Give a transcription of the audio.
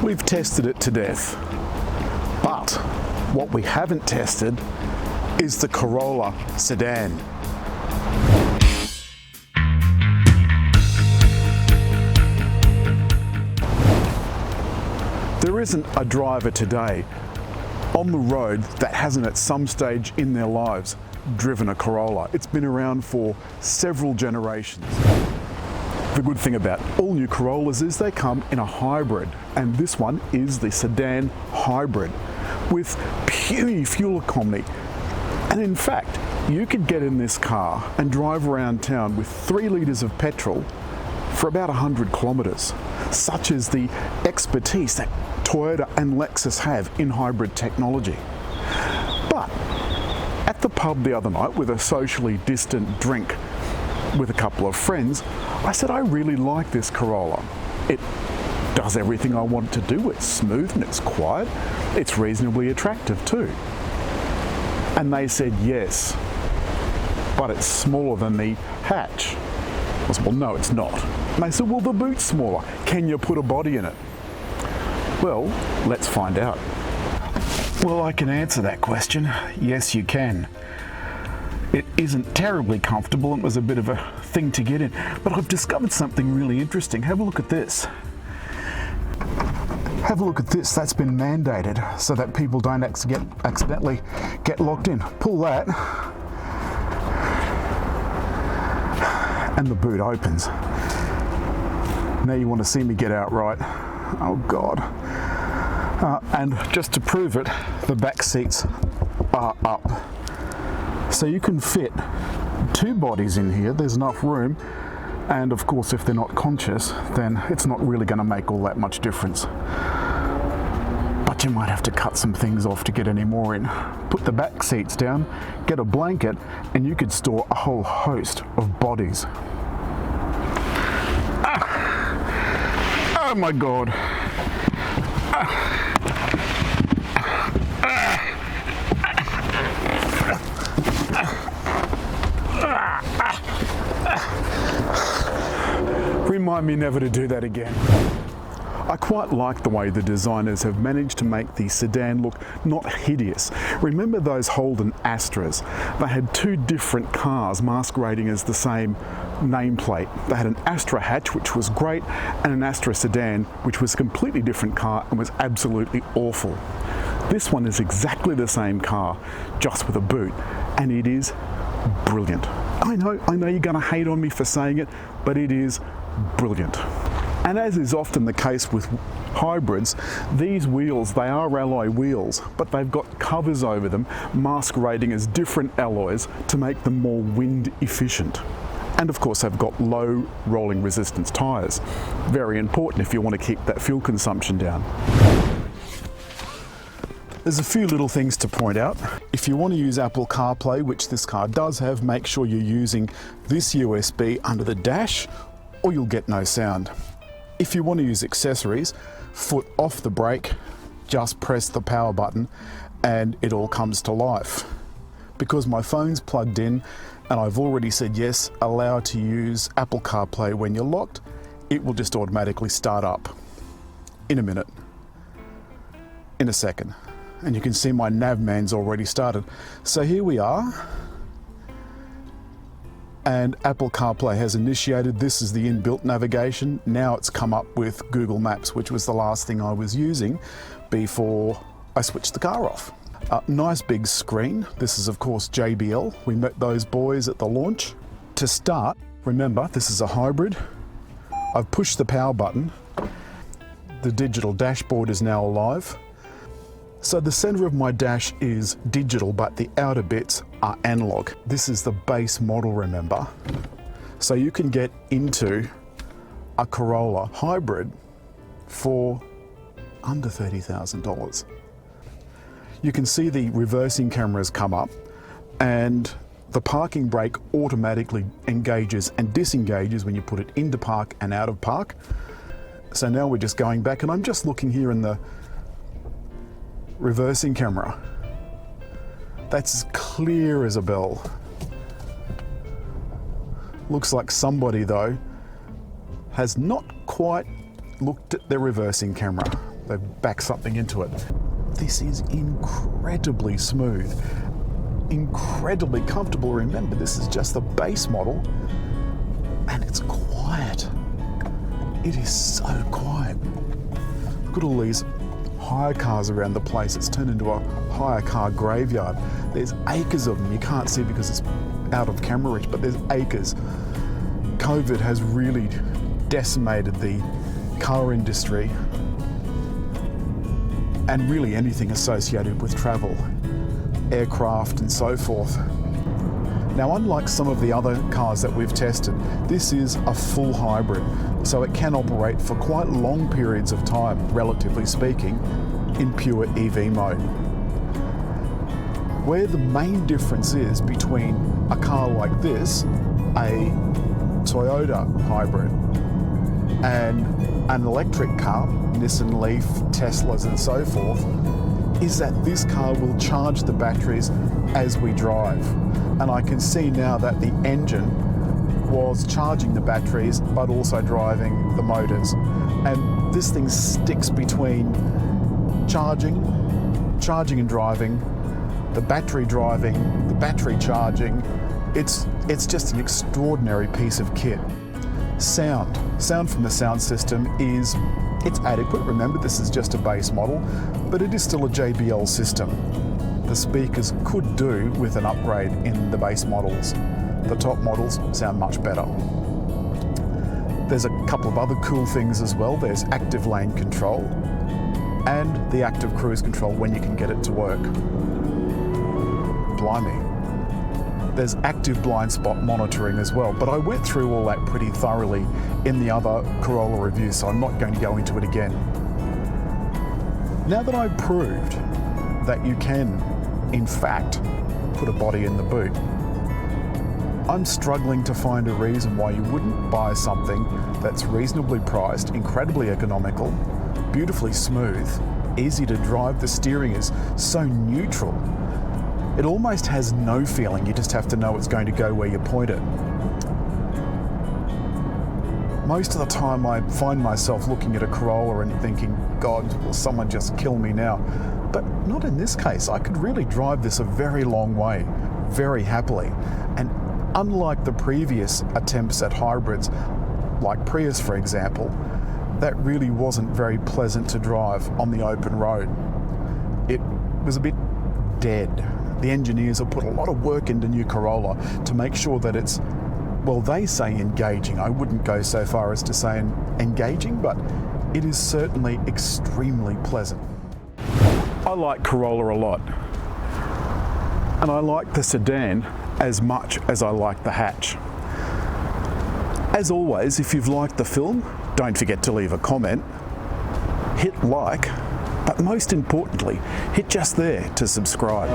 We've tested it to death, but what we haven't tested is the Corolla sedan. There isn't a driver today on the road that hasn't at some stage in their lives driven a Corolla. It's been around for several generations. The good thing about all new Corollas is they come in a hybrid, and this one is the sedan hybrid with puny fuel economy. And in fact, you could get in this car and drive around town with 3 litres of petrol for about 100 kilometres. Such is the expertise that Toyota and Lexus have in hybrid technology. But at the pub the other night with a socially distant drink with a couple of friends, I said I really like this Corolla. It does everything I want it to do. It's smooth and it's quiet. It's reasonably attractive too. And they said yes, but it's smaller than the hatch. I said, well, no, it's not. And they said, well, the boot's smaller. Can you put a body in it? Well, let's find out. Well, I can answer that question. Yes, you can. It isn't terribly comfortable. It was a bit of a thing to get in, but I've discovered something really interesting. Have a look at this. Have a look at this. That's been mandated so that people don't accidentally get locked in. Pull that, and the boot opens. Now you want to see me get out right. Oh God. And just to prove it, the back seats are up. So you can fit 2 bodies in here. There's enough room. And of course, if they're not conscious, then it's not really going to make all that much difference. But you might have to cut some things off to get any more in. Put the back seats down, get a blanket, and you could store a whole host of bodies. Oh my God. Remind me never to do that again. I quite like the way the designers have managed to make the sedan look not hideous. Remember those Holden Astras? They had 2 different cars masquerading as the same nameplate. They had an Astra hatch, which was great, and an Astra sedan, which was a completely different car and was absolutely awful. This one is exactly the same car, just with a boot, and it is brilliant. I know you're going to hate on me for saying it, but it is brilliant. And as is often the case with hybrids, these wheels, they are alloy wheels, but they've got covers over them masquerading as different alloys to make them more wind efficient. And of course they've got low rolling resistance tyres. Very important if you want to keep that fuel consumption down. There's a few little things to point out. If you want to use Apple CarPlay, which this car does have, make sure you're using this USB under the dash or you'll get no sound. If you want to use accessories, foot off the brake, just press the power button and it all comes to life. Because my phone's plugged in and I've already said yes, allow to use Apple CarPlay when you're locked, it will just automatically start up in a minute, in a second. And you can see my navman's already started. So here we are. And Apple CarPlay has initiated. This is the inbuilt navigation. Now it's come up with Google Maps, which was the last thing I was using before I switched the car off. Nice big screen. This is of course JBL. We met those boys at the launch. To start, remember this is a hybrid. I've pushed the power button. The digital dashboard is now alive. So the center of my dash is digital, but the outer bits are analog. This is the base model, remember? So you can get into a Corolla hybrid for under $30,000. You can see the reversing cameras come up and the parking brake automatically engages and disengages when you put it into park and out of park. So now we're just going back and I'm just looking here in the reversing camera. That's as clear as a bell. Looks like somebody though has not quite looked at their reversing camera. they've backed something into it. This is incredibly smooth, incredibly comfortable. Remember, this is just the base model, and it's quiet. It is so quiet. Look at all these hire cars around the place. It's turned into a hire car graveyard. There's acres of them. You can't see because it's out of camera reach, but there's acres. COVID has really decimated the car industry and really anything associated with travel, aircraft and so forth. Now, unlike some of the other cars that we've tested, this is a full hybrid, so it can operate for quite long periods of time, relatively speaking, in pure EV mode. Where the main difference is between a car like this, a Toyota hybrid, and an electric car, Nissan Leaf, Teslas and so forth, is that this car will charge the batteries as we drive. And I can see now that the engine was charging the batteries but also driving the motors. And this thing sticks between charging and driving, the battery driving, the battery charging. It's just an extraordinary piece of kit. Sound from the sound system it's adequate. Remember, this is just a base model, but it is still a JBL system. The speakers could do with an upgrade in the base models. The top models sound much better. There's a couple of other cool things as well. There's active lane control and the active cruise control when you can get it to work. Blimey. There's active blind spot monitoring as well, but I went through all that pretty thoroughly in the other Corolla review, so I'm not going to go into it again. Now that I've proved that you can, in fact, put a body in the boot, I'm struggling to find a reason why you wouldn't buy something that's reasonably priced, incredibly economical, beautifully smooth, easy to drive. The steering is so neutral. It almost has no feeling. You just have to know it's going to go where you point it. Most of the time I find myself looking at a Corolla and thinking, God, will someone just kill me now? But not in this case. I could really drive this a very long way, very happily. And unlike the previous attempts at hybrids, like Prius for example, that really wasn't very pleasant to drive on the open road. It was a bit dead. The engineers have put a lot of work into new Corolla to make sure that it's, well, they say engaging. I wouldn't go so far as to say engaging, but it is certainly extremely pleasant. I like Corolla a lot, and I like the sedan as much as I like the hatch. As always, if you've liked the film, don't forget to leave a comment, hit like, but most importantly, hit just there to subscribe.